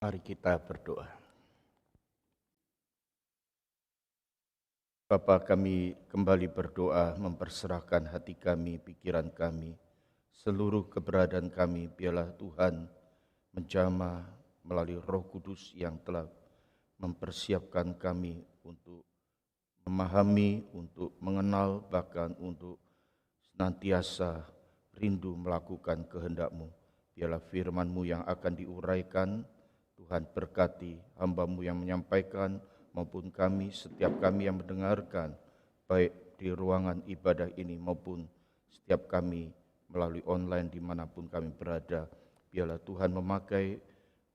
Mari kita berdoa. Bapa, kami kembali berdoa memperserahkan hati kami, pikiran kami, seluruh keberadaan kami, biarlah Tuhan menjamah melalui Roh Kudus yang telah mempersiapkan kami untuk memahami, untuk mengenal, bahkan untuk senantiasa rindu melakukan kehendak-Mu. Biarlah firman-Mu yang akan diuraikan, Tuhan berkati hamba-Mu yang menyampaikan, maupun kami, setiap kami yang mendengarkan, baik di ruangan ibadah ini maupun setiap kami melalui online dimanapun kami berada. Biarlah Tuhan memakai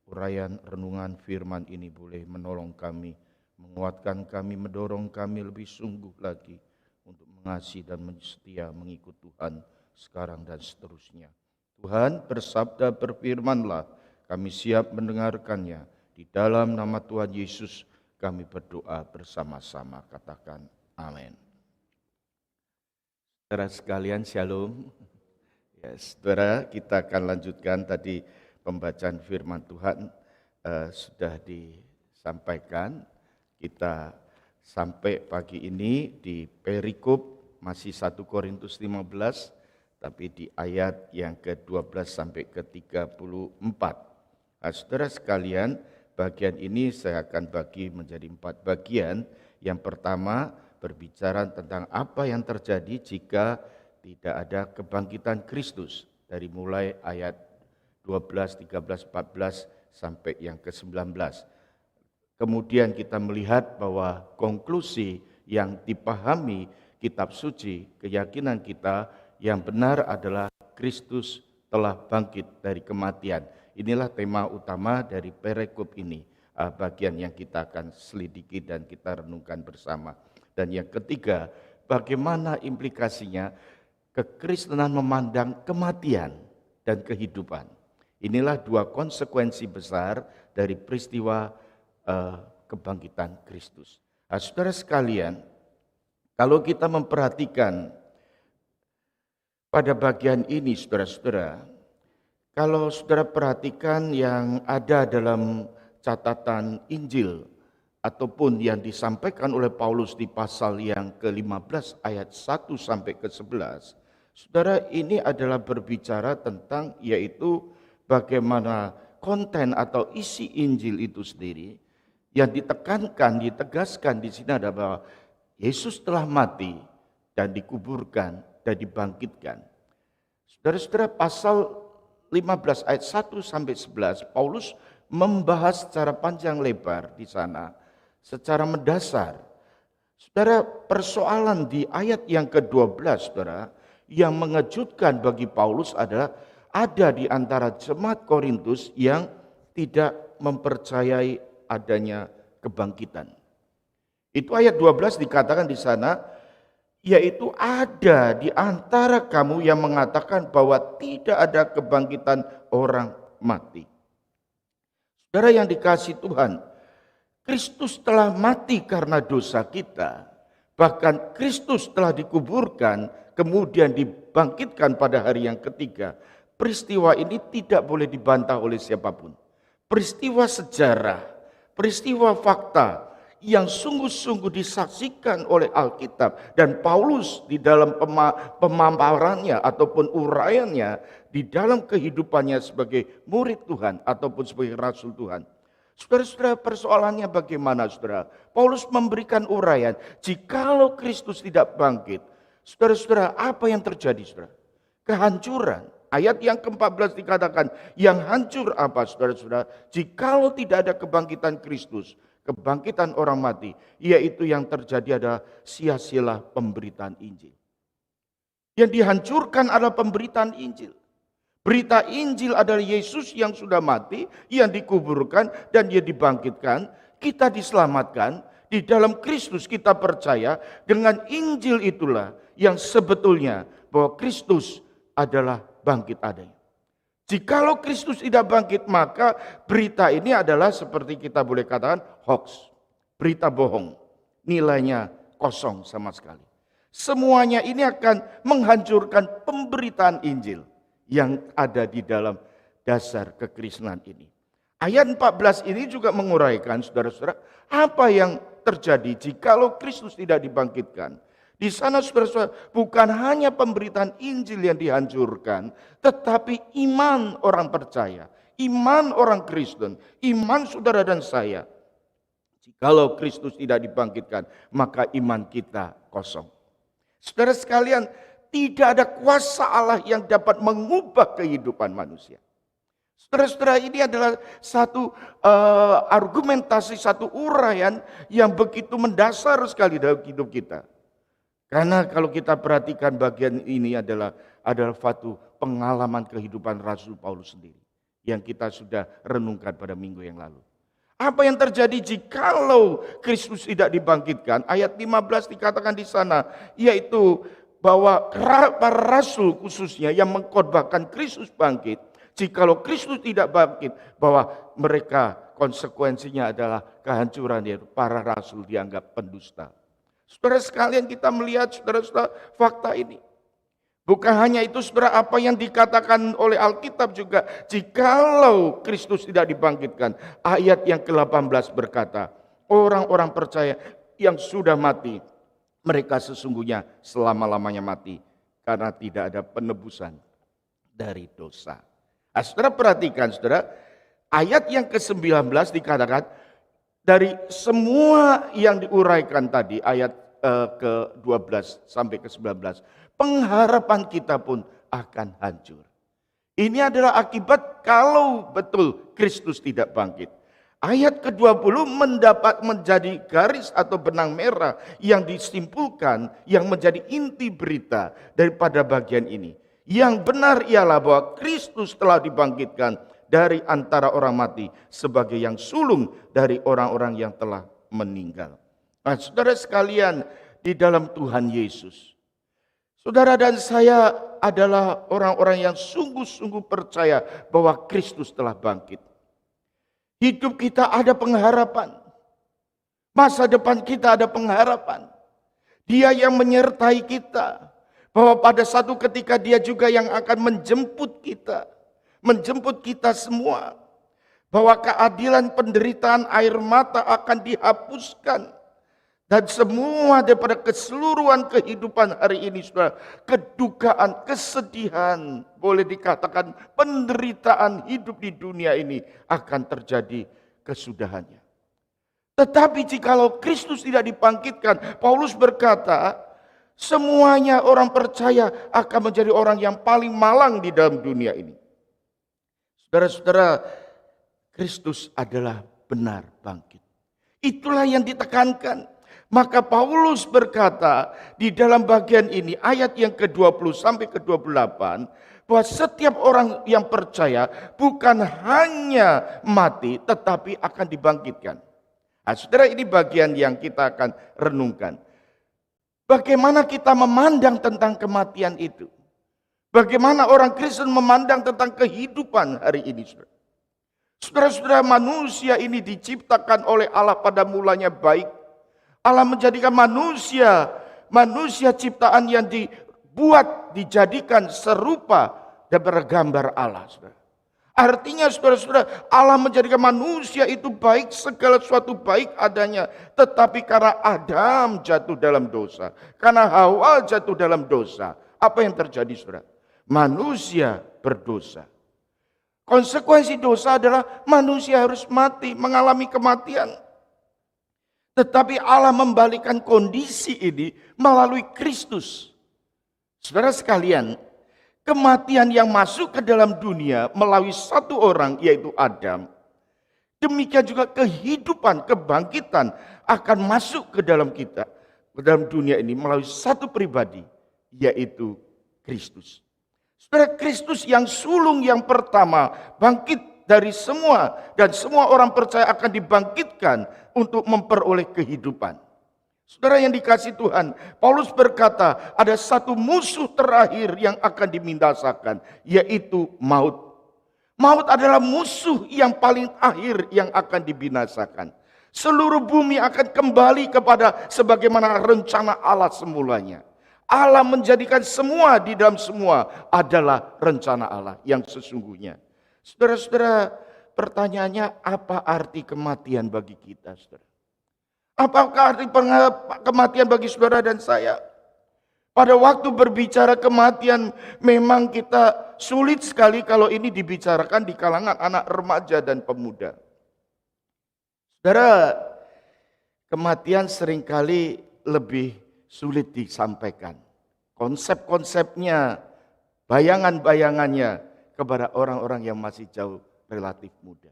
uraian renungan firman ini boleh menolong kami, menguatkan kami, mendorong kami lebih sungguh lagi untuk mengasihi dan setia mengikut Tuhan sekarang dan seterusnya. Tuhan bersabda, berfirmanlah, kami siap mendengarkannya. Di dalam nama Tuhan Yesus kami berdoa bersama-sama, katakan amin. Saudara sekalian, shalom. Ya, saudara, kita akan lanjutkan tadi pembacaan firman Tuhan sudah disampaikan. Kita sampai pagi ini di perikop masih 1 Korintus 15, tapi di ayat yang ke-12 sampai ke-34. Nah, saudara sekalian, bagian ini saya akan bagi menjadi 4 bagian. Yang pertama berbicara tentang apa yang terjadi jika tidak ada kebangkitan Kristus. Dari mulai ayat 12, 13, 14 sampai yang ke-19. Kemudian kita melihat bahwa konklusi yang dipahami kitab suci, keyakinan kita yang benar adalah Kristus telah bangkit dari kematian. Inilah tema utama dari perikop ini, bagian yang kita akan selidiki dan kita renungkan bersama. Dan yang ketiga, bagaimana implikasinya kekristenan memandang kematian dan kehidupan. Inilah 2 konsekuensi besar dari peristiwa kebangkitan Kristus. Nah, saudara sekalian, kalau kita memperhatikan pada bagian ini, saudara-saudara, kalau saudara perhatikan yang ada dalam catatan Injil ataupun yang disampaikan oleh Paulus di pasal yang ke-15 ayat 1 sampai ke-11, saudara, ini adalah berbicara tentang yaitu bagaimana konten atau isi Injil itu sendiri yang ditekankan, ditegaskan di sini adalah bahwa Yesus telah mati dan dikuburkan dan dibangkitkan. Saudara-saudara, pasal 15 ayat 1 sampai 11, Paulus membahas secara panjang lebar di sana, secara mendasar. Saudara, persoalan di ayat yang ke-12, saudara, yang mengejutkan bagi Paulus adalah ada di antara jemaat Korintus yang tidak mempercayai adanya kebangkitan. Itu ayat 12 dikatakan di sana, yaitu ada di antara kamu yang mengatakan bahwa tidak ada kebangkitan orang mati. Saudara yang dikasihi Tuhan, Kristus telah mati karena dosa kita. Bahkan Kristus telah dikuburkan, kemudian dibangkitkan pada hari yang ketiga. Peristiwa ini tidak boleh dibantah oleh siapapun. Peristiwa sejarah, peristiwa fakta yang sungguh-sungguh disaksikan oleh Alkitab dan Paulus di dalam pemaparannya ataupun uraiannya di dalam kehidupannya sebagai murid Tuhan ataupun sebagai rasul Tuhan. Saudara-saudara, persoalannya bagaimana, saudara? Paulus memberikan uraian, jikalau Kristus tidak bangkit, saudara-saudara, apa yang terjadi, saudara? Kehancuran. Ayat yang ke-14 dikatakan, yang hancur apa, saudara-saudara? Jikalau tidak ada kebangkitan Kristus, kebangkitan orang mati, yaitu yang terjadi adalah sia-sialah pemberitaan Injil. Yang dihancurkan adalah pemberitaan Injil. Berita Injil adalah Yesus yang sudah mati, yang dikuburkan dan dia dibangkitkan. Kita diselamatkan, di dalam Kristus kita percaya, dengan Injil itulah yang sebetulnya bahwa Kristus adalah bangkit adanya. Jikalau Kristus tidak bangkit, maka berita ini adalah seperti kita boleh katakan hoax, berita bohong, nilainya kosong sama sekali. Semuanya ini akan menghancurkan pemberitaan Injil yang ada di dalam dasar kekristenan ini. Ayat 14 ini juga menguraikan, saudara-saudara, apa yang terjadi jikalau Kristus tidak dibangkitkan. Di sana, saudara-saudara, bukan hanya pemberitaan Injil yang dihancurkan, tetapi iman orang percaya, iman orang Kristen, iman saudara dan saya. Jikalau Kristus tidak dibangkitkan, maka iman kita kosong. Saudara sekalian, tidak ada kuasa Allah yang dapat mengubah kehidupan manusia. Saudara-saudara, ini adalah satu argumentasi, satu uraian yang begitu mendasar sekali dalam hidup kita. Karena kalau kita perhatikan bagian ini adalah satu pengalaman kehidupan Rasul Paulus sendiri yang kita sudah renungkan pada minggu yang lalu. Apa yang terjadi jikalau Kristus tidak dibangkitkan? Ayat 15 dikatakan di sana, yaitu bahwa para rasul khususnya yang mengkhotbahkan Kristus bangkit, jikalau Kristus tidak bangkit, bahwa mereka konsekuensinya adalah kehancuran, yaitu para rasul dianggap pendusta. Saudara sekalian, kita melihat saudara-saudara fakta ini. Bukan hanya itu, saudara, apa yang dikatakan oleh Alkitab juga, jikalau Kristus tidak dibangkitkan. Ayat yang ke-18 berkata, orang-orang percaya yang sudah mati, mereka sesungguhnya selama-lamanya mati, karena tidak ada penebusan dari dosa. Nah, saudara perhatikan, saudara, ayat yang ke-19 dikatakan, dari semua yang diuraikan tadi, ayat ke-12 sampai ke-19, pengharapan kita pun akan hancur. Ini adalah akibat kalau betul Kristus tidak bangkit. Ayat ke-20 mendapat menjadi garis atau benang merah yang disimpulkan, yang menjadi inti berita daripada bagian ini. Yang benar ialah bahwa Kristus telah dibangkitkan dari antara orang mati sebagai yang sulung dari orang-orang yang telah meninggal. Nah, saudara sekalian, di dalam Tuhan Yesus, saudara dan saya adalah orang-orang yang sungguh-sungguh percaya bahwa Kristus telah bangkit. Hidup kita ada pengharapan. Masa depan kita ada pengharapan. Dia yang menyertai kita. Bahwa pada satu ketika dia juga yang akan menjemput kita. Menjemput kita semua. Bahwa keadilan, penderitaan, air mata akan dihapuskan. Dan semua daripada keseluruhan kehidupan hari ini, saudara, kedukaan, kesedihan, boleh dikatakan penderitaan hidup di dunia ini akan terjadi kesudahannya. Tetapi jikalau Kristus tidak dibangkitkan, Paulus berkata, semuanya orang percaya akan menjadi orang yang paling malang di dalam dunia ini. Saudara-saudara, Kristus adalah benar bangkit. Itulah yang ditekankan. Maka Paulus berkata di dalam bagian ini, ayat yang ke-20 sampai ke-28, bahwa setiap orang yang percaya bukan hanya mati, tetapi akan dibangkitkan. Nah, saudara, ini bagian yang kita akan renungkan. Bagaimana kita memandang tentang kematian itu? Bagaimana orang Kristen memandang tentang kehidupan hari ini, saudara? Saudara-saudara, manusia ini diciptakan oleh Allah pada mulanya baik. Allah menjadikan manusia ciptaan yang dibuat, dijadikan serupa dan bergambar Allah, saudara. Artinya, saudara-saudara, Allah menjadikan manusia itu baik, segala sesuatu baik adanya. Tetapi karena Adam jatuh dalam dosa, karena Hawa jatuh dalam dosa, apa yang terjadi, saudara? Manusia berdosa. Konsekuensi dosa adalah manusia harus mati, mengalami kematian. Tetapi Allah membalikan kondisi ini melalui Kristus. Saudara sekalian, kematian yang masuk ke dalam dunia melalui satu orang, yaitu Adam. Demikian juga kehidupan, kebangkitan akan masuk ke dalam kita, ke dalam dunia ini melalui satu pribadi, yaitu Kristus. Saudara, Kristus yang sulung yang pertama bangkit dari semua, dan semua orang percaya akan dibangkitkan untuk memperoleh kehidupan. Saudara yang dikasihi Tuhan, Paulus berkata ada satu musuh terakhir yang akan dibinasakan, yaitu maut. Maut adalah musuh yang paling akhir yang akan dibinasakan. Seluruh bumi akan kembali kepada sebagaimana rencana Allah semulanya. Allah menjadikan semua di dalam semua adalah rencana Allah yang sesungguhnya. Saudara-saudara, pertanyaannya apa arti kematian bagi kita, saudara? Apakah arti kematian bagi saudara dan saya? Pada waktu berbicara kematian, memang kita sulit sekali kalau ini dibicarakan di kalangan anak remaja dan pemuda. Saudara, kematian seringkali lebih sulit disampaikan. Konsep-konsepnya, bayangan-bayangannya kepada orang-orang yang masih jauh relatif muda.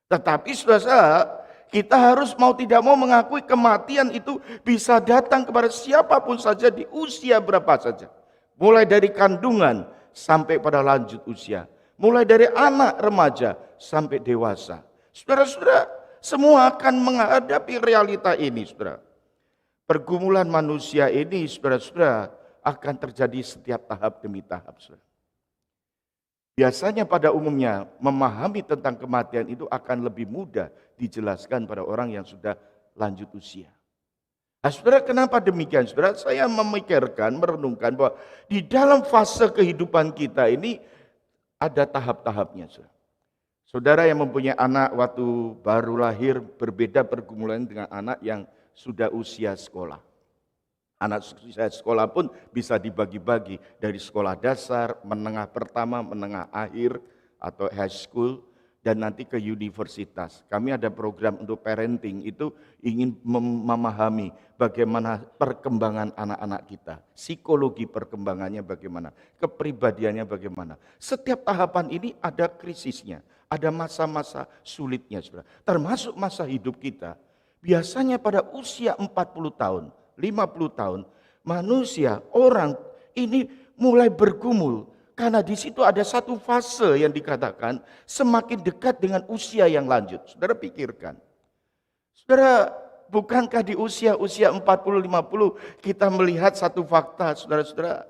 Tetapi saudara, kita harus mau tidak mau mengakui kematian itu bisa datang kepada siapapun saja di usia berapa saja. Mulai dari kandungan sampai pada lanjut usia. Mulai dari anak remaja sampai dewasa. Saudara-saudara, semua akan menghadapi realita ini, saudara. Pergumulan manusia ini, saudara-saudara, akan terjadi setiap tahap demi tahap, saudara. Biasanya pada umumnya memahami tentang kematian itu akan lebih mudah dijelaskan pada orang yang sudah lanjut usia. Nah, saudara, kenapa demikian? Saudara, saya memikirkan, merenungkan bahwa di dalam fase kehidupan kita ini ada tahap-tahapnya. Saudara. Saudara yang mempunyai anak waktu baru lahir berbeda pergumulan dengan anak yang sudah usia sekolah. Anak usia sekolah pun bisa dibagi-bagi dari sekolah dasar, menengah pertama, menengah akhir, atau high school, dan nanti ke universitas. Kami ada program untuk parenting, itu ingin memahami bagaimana perkembangan anak-anak kita. Psikologi perkembangannya bagaimana, kepribadiannya bagaimana. Setiap tahapan ini ada krisisnya, ada masa-masa sulitnya, saudara. Termasuk masa hidup kita. Biasanya pada usia 40 tahun, 50 tahun, manusia, orang ini mulai bergumul. Karena di situ ada satu fase yang dikatakan semakin dekat dengan usia yang lanjut. Saudara pikirkan. Saudara, bukankah di usia 40-50 kita melihat satu fakta, saudara-saudara,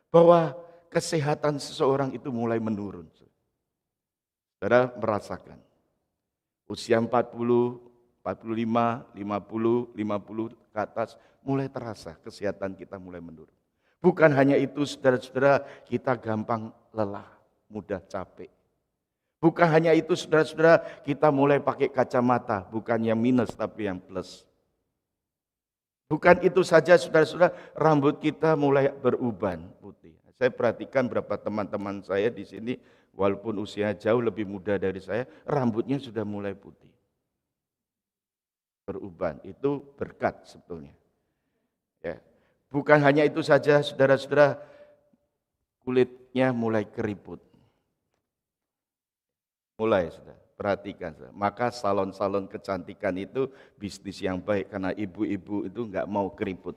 bahwa kesehatan seseorang itu mulai menurun. Saudara merasakan. Usia 40, 45, 50, 50 ke atas mulai terasa kesehatan kita mulai menurun. Bukan hanya itu, saudara-saudara, kita gampang lelah, mudah capek. Bukan hanya itu, saudara-saudara, kita mulai pakai kacamata, bukan yang minus tapi yang plus. Bukan itu saja, saudara-saudara, rambut kita mulai beruban putih. Saya perhatikan berapa teman-teman saya di sini, walaupun usia jauh lebih muda dari saya, rambutnya sudah mulai putih. Beruban, itu berkat sebetulnya. Ya. Bukan hanya itu saja, saudara-saudara, kulitnya mulai keriput. Mulai, saudara, perhatikan. Saudara. Maka salon-salon kecantikan itu bisnis yang baik, karena ibu-ibu itu nggak mau keriput.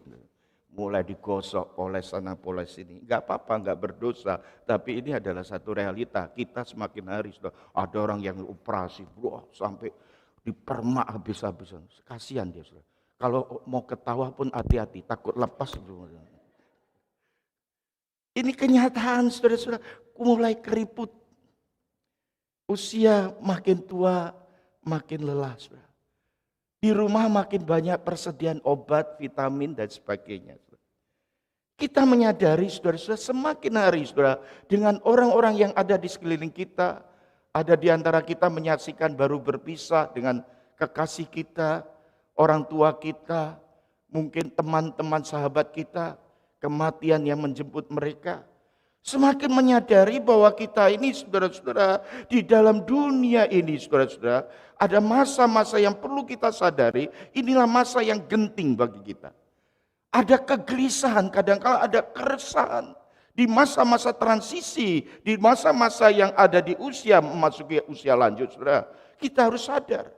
Mulai digosok, poles sana, poles sini. Nggak apa-apa, nggak berdosa. Tapi ini adalah satu realita. Kita semakin hari, saudara, ada orang yang operasi, wah, sampai dipermak habis-habisan. Kasihan dia, saudara. Kalau mau ketawa pun hati-hati, takut lepas. Ini kenyataan, saudara-saudara, mulai keriput. Usia makin tua, makin lelah, saudara. Di rumah makin banyak persediaan obat, vitamin, dan sebagainya. Saudara. Kita menyadari, saudara-saudara, semakin hari, saudara, dengan orang-orang yang ada di sekeliling kita, ada di antara kita menyaksikan baru berpisah dengan kekasih kita, orang tua kita, mungkin teman-teman sahabat kita, kematian yang menjemput mereka. Semakin menyadari bahwa kita ini, saudara-saudara, di dalam dunia ini, saudara-saudara, ada masa-masa yang perlu kita sadari, inilah masa yang genting bagi kita. Ada kegelisahan, kadang-kala ada keresahan. Di masa-masa transisi, di masa-masa yang ada di usia, memasuki usia lanjut, saudara, kita harus sadar.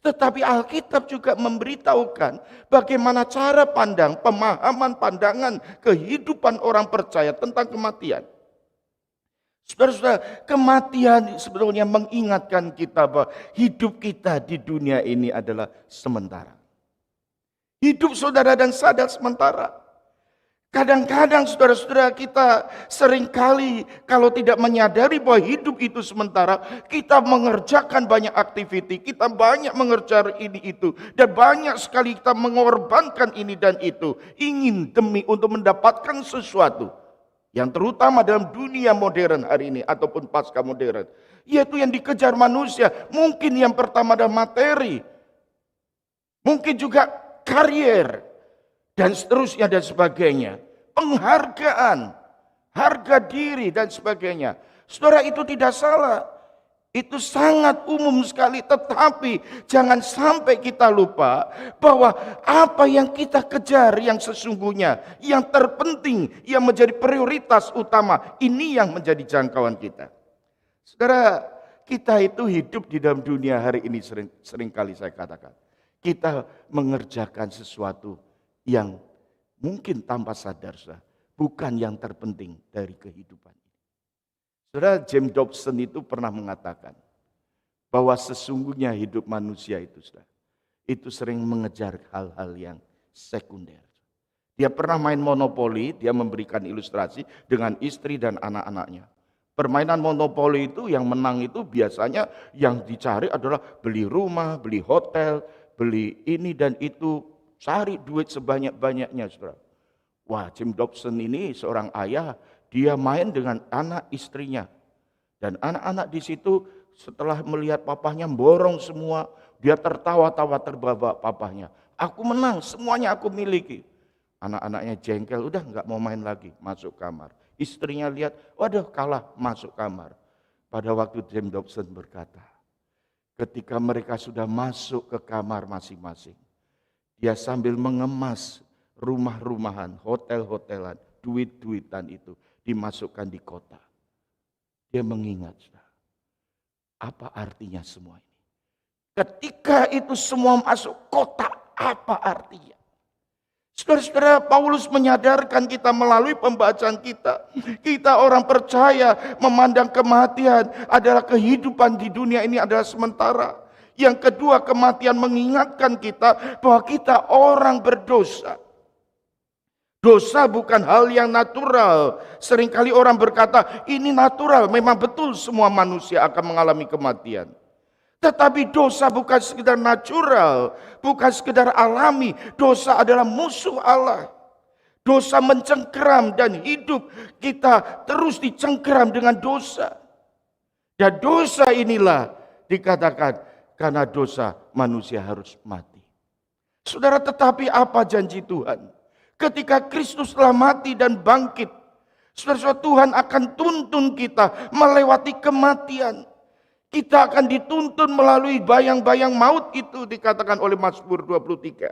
Tetapi Alkitab juga memberitahukan bagaimana cara pandang, pemahaman pandangan kehidupan orang percaya tentang kematian. Saudara-saudara, kematian sebetulnya mengingatkan kita bahwa hidup kita di dunia ini adalah sementara. Hidup saudara dan saya adalah sementara. Kadang-kadang saudara-saudara kita seringkali kalau tidak menyadari bahwa hidup itu sementara, kita mengerjakan banyak aktiviti, kita banyak mengerjakan ini itu, dan banyak sekali kita mengorbankan ini dan itu, ingin demi untuk mendapatkan sesuatu. Yang terutama dalam dunia modern hari ini ataupun pasca modern. yaitu yang dikejar manusia. Mungkin yang pertama adalah materi, mungkin juga karier, dan seterusnya dan sebagainya. Penghargaan, harga diri dan sebagainya. Saudara, itu tidak salah. Itu sangat umum sekali, tetapi jangan sampai kita lupa bahwa apa yang kita kejar yang sesungguhnya, yang terpenting, yang menjadi prioritas utama, ini yang menjadi jangkauan kita. Saudara, kita itu hidup di dalam dunia hari ini sering kali saya katakan. Kita mengerjakan sesuatu yang mungkin tanpa sadar, bukan yang terpenting dari kehidupan. Saudara, James Dobson itu pernah mengatakan bahwa sesungguhnya hidup manusia itu sering mengejar hal-hal yang sekunder. Dia pernah main monopoli, dia memberikan ilustrasi dengan istri dan anak-anaknya. Permainan monopoli itu yang menang itu biasanya yang dicari adalah beli rumah, beli hotel, beli ini dan itu, cari duit sebanyak-banyaknya, saudara. Wah, James Dobson ini seorang ayah, dia main dengan anak istrinya. Dan anak-anak di situ setelah melihat papahnya borong semua, dia tertawa-tawa terbahak papahnya. Aku menang, semuanya aku miliki. Anak-anaknya jengkel, udah nggak mau main lagi, masuk kamar. Istrinya lihat, waduh kalah, masuk kamar. Pada waktu James Dobson berkata, ketika mereka sudah masuk ke kamar masing-masing, dia sambil mengemas rumah-rumahan, hotel-hotelan, duit-duitan itu dimasukkan di kota. Dia mengingat, apa artinya semua ini? Ketika itu semua masuk kota, apa artinya? Saudara-saudara, Paulus menyadarkan kita melalui pembacaan kita. Kita orang percaya memandang kematian adalah kehidupan di dunia ini adalah sementara. Yang kedua, kematian mengingatkan kita bahwa kita orang berdosa. Dosa bukan hal yang natural. Seringkali orang berkata, ini natural, memang betul semua manusia akan mengalami kematian. Tetapi dosa bukan sekedar natural, bukan sekedar alami. Dosa adalah musuh Allah. Dosa mencengkeram dan hidup kita terus dicengkeram dengan dosa. Dan dosa inilah dikatakan, karena dosa manusia harus mati. Saudara, tetapi apa janji Tuhan? Ketika Kristus telah mati dan bangkit, saudara, Tuhan akan tuntun kita melewati kematian. Kita akan dituntun melalui bayang-bayang maut itu, dikatakan oleh Mazmur 23.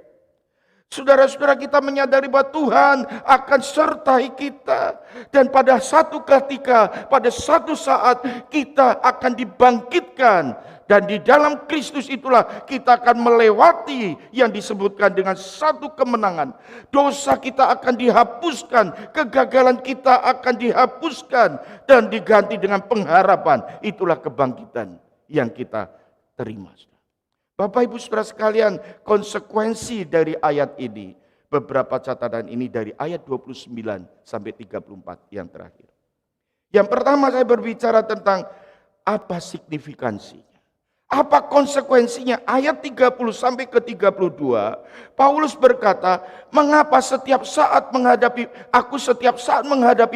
Saudara-saudara, kita menyadari bahwa Tuhan akan sertai kita. Dan pada satu ketika, pada satu saat kita akan dibangkitkan. Dan di dalam Kristus itulah kita akan melewati yang disebutkan dengan satu kemenangan. Dosa kita akan dihapuskan, kegagalan kita akan dihapuskan dan diganti dengan pengharapan. Itulah kebangkitan yang kita terima. Bapak Ibu Saudara sekalian, konsekuensi dari ayat ini, beberapa catatan ini dari ayat 29 sampai 34 yang terakhir. Yang pertama saya berbicara tentang apa signifikansinya. Apa konsekuensinya? Ayat 30 sampai ke 32, Paulus berkata, mengapa setiap saat menghadapi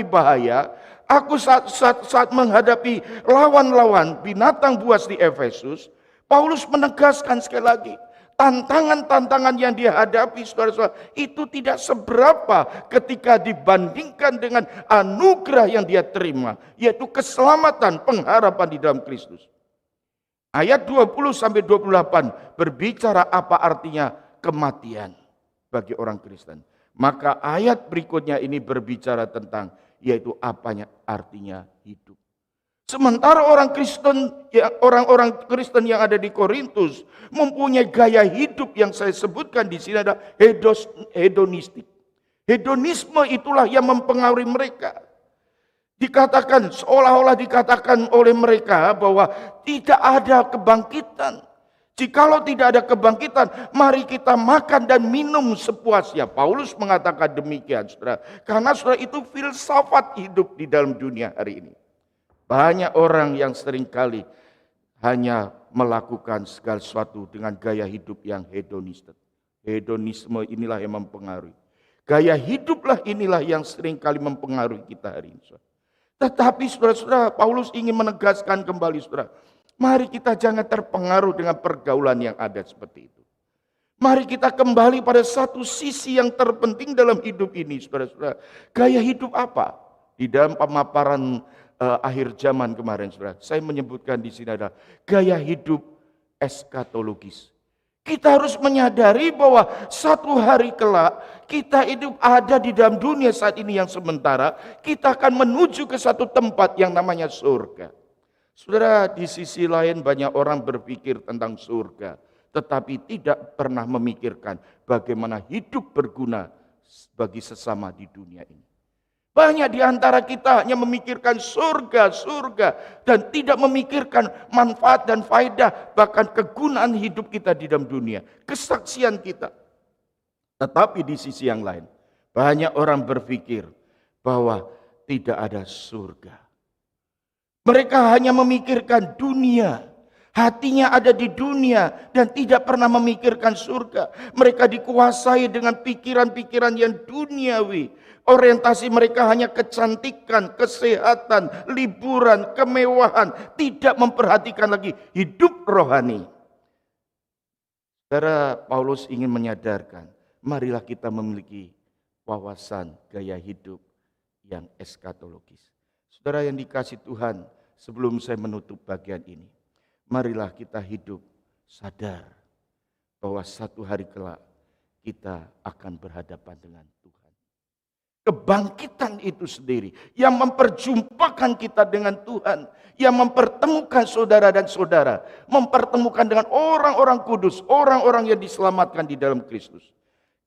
bahaya, aku saat menghadapi lawan-lawan binatang buas di Efesus. Paulus menegaskan sekali lagi, tantangan-tantangan yang dihadapi saudara-saudara itu tidak seberapa ketika dibandingkan dengan anugerah yang dia terima, yaitu keselamatan, pengharapan di dalam Kristus. Ayat 20 sampai 28 berbicara apa artinya kematian bagi orang Kristen. Maka ayat berikutnya ini berbicara tentang yaitu apanya artinya hidup. Sementara orang-orang Kristen yang ada di Korintus mempunyai gaya hidup yang saya sebutkan di sini ada hedonistik. Hedonisme itulah yang mempengaruhi mereka. Dikatakan, seolah-olah dikatakan oleh mereka bahwa tidak ada kebangkitan. Jikalau tidak ada kebangkitan, mari kita makan dan minum sepuasnya. Paulus mengatakan demikian, saudara. Karena saudara itu filsafat hidup di dalam dunia hari ini. Banyak orang yang seringkali hanya melakukan segala sesuatu dengan gaya hidup yang hedonistik. Hedonisme inilah yang mempengaruhi. Gaya hiduplah inilah yang seringkali mempengaruhi kita hari ini. Tetapi saudara-saudara, Paulus ingin menegaskan kembali saudara, mari kita jangan terpengaruh dengan pergaulan yang ada seperti itu. Mari kita kembali pada satu sisi yang terpenting dalam hidup ini, saudara-saudara. Gaya hidup apa? Di dalam pemaparan akhir zaman kemarin, saudara, saya menyebutkan di sini ada gaya hidup eskatologis. Kita harus menyadari bahwa satu hari kelak kita hidup ada di dalam dunia saat ini yang sementara, kita akan menuju ke satu tempat yang namanya surga. Saudara, di sisi lain banyak orang berpikir tentang surga, tetapi tidak pernah memikirkan bagaimana hidup berguna bagi sesama di dunia ini. Banyak di antara kita hanya memikirkan surga, dan tidak memikirkan manfaat dan faedah, bahkan kegunaan hidup kita di dalam dunia, kesaksian kita. Tetapi di sisi yang lain, banyak orang berpikir bahwa tidak ada surga. Mereka hanya memikirkan dunia, hatinya ada di dunia dan tidak pernah memikirkan surga. Mereka dikuasai dengan pikiran-pikiran yang duniawi. Orientasi mereka hanya kecantikan, kesehatan, liburan, kemewahan. Tidak memperhatikan lagi hidup rohani. Saudara, Paulus ingin menyadarkan, marilah kita memiliki wawasan gaya hidup yang eskatologis. Saudara yang dikasih Tuhan, sebelum saya menutup bagian ini, marilah kita hidup sadar bahwa satu hari kelak kita akan berhadapan dengan Tuhan. Kebangkitan itu sendiri yang memperjumpakan kita dengan Tuhan, yang mempertemukan saudara dan saudara, mempertemukan dengan orang-orang kudus, orang-orang yang diselamatkan di dalam Kristus.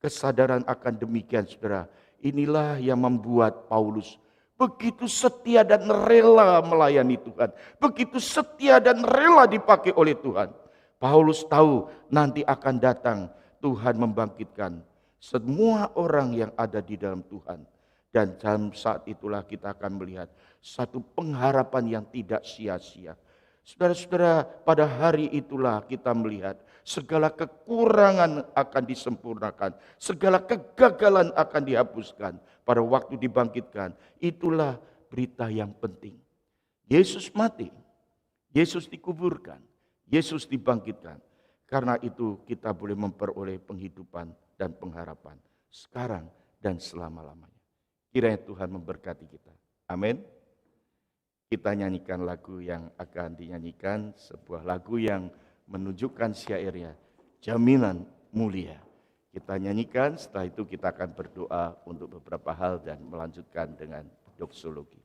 Kesadaran akan demikian, saudara, inilah yang membuat Paulus begitu setia dan rela melayani Tuhan, begitu setia dan rela dipakai oleh Tuhan. Paulus tahu nanti akan datang Tuhan membangkitkan semua orang yang ada di dalam Tuhan. Dan dalam saat itulah kita akan melihat satu pengharapan yang tidak sia-sia. Saudara-saudara, pada hari itulah kita melihat segala kekurangan akan disempurnakan, segala kegagalan akan dihapuskan. Pada waktu dibangkitkan, itulah berita yang penting. Yesus mati, Yesus dikuburkan, Yesus dibangkitkan. Karena itu kita boleh memperoleh penghidupan dan pengharapan sekarang dan selama-lamanya. Kiranya Tuhan memberkati kita. Amin. Kita nyanyikan lagu yang akan dinyanyikan, sebuah lagu yang menunjukkan syairnya, Jaminan Mulia. Kita nyanyikan, setelah itu kita akan berdoa untuk beberapa hal dan melanjutkan dengan doksologi.